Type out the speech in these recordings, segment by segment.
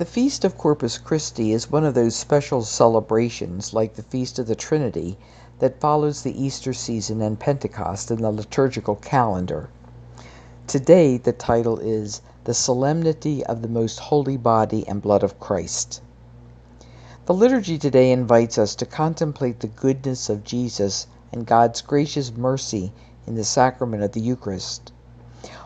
The Feast of Corpus Christi is one of those special celebrations, like the Feast of the Trinity, that follows the Easter season and Pentecost in the liturgical calendar. Today, the title is The Solemnity of the Most Holy Body and Blood of Christ. The liturgy today invites us to contemplate the goodness of Jesus and God's gracious mercy in the sacrament of the Eucharist.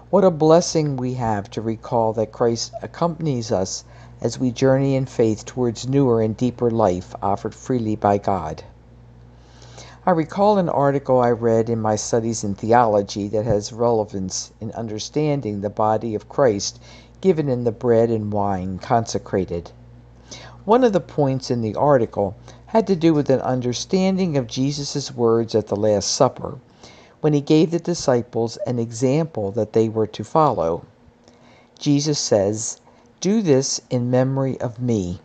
What a blessing we have to recall that Christ accompanies us as we journey in faith towards newer and deeper life offered freely by God. I recall an article I read in my studies in theology that has relevance in understanding the body of Christ given in the bread and wine consecrated. One of the points in the article had to do with an understanding of Jesus' words at the Last Supper, when he gave the disciples an example that they were to follow. Jesus says, "Do this in memory of me."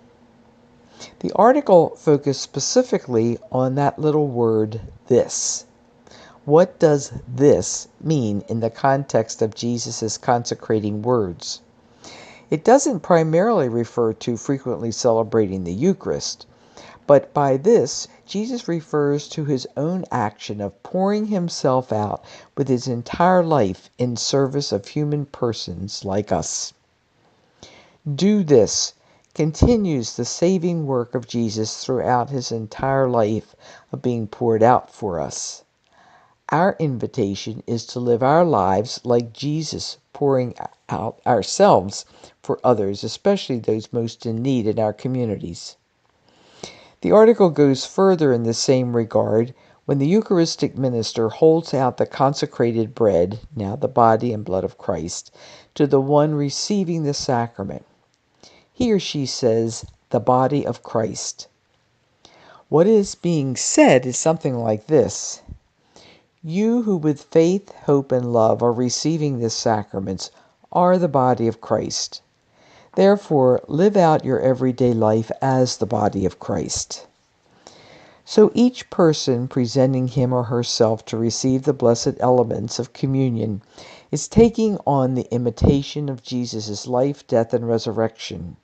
The article focused specifically on that little word, this. What does this mean in the context of Jesus' consecrating words? It doesn't primarily refer to frequently celebrating the Eucharist, but by this, Jesus refers to his own action of pouring himself out with his entire life in service of human persons like us. Do this continues the saving work of Jesus throughout his entire life of being poured out for us. Our invitation is to live our lives like Jesus, pouring out ourselves for others, especially those most in need in our communities. The article goes further in the same regard when the Eucharistic minister holds out the consecrated bread, now the body and blood of Christ, to the one receiving the sacrament. He or she says, "the body of Christ." What is being said is something like this: you who with faith, hope, and love are receiving this sacrament are the body of Christ. Therefore, live out your everyday life as the body of Christ. So each person presenting him or herself to receive the blessed elements of communion is taking on the imitation of Jesus' life, death, and resurrection.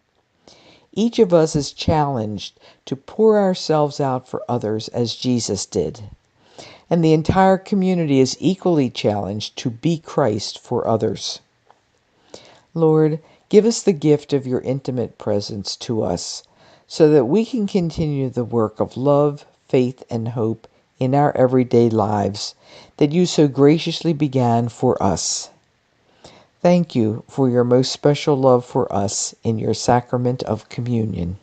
Each of us is challenged to pour ourselves out for others as Jesus did. And the entire community is equally challenged to be Christ for others. Lord, give us the gift of your intimate presence to us, so that we can continue the work of love, faith, and hope in our everyday lives that you so graciously began for us. Thank you for your most special love for us in your sacrament of communion.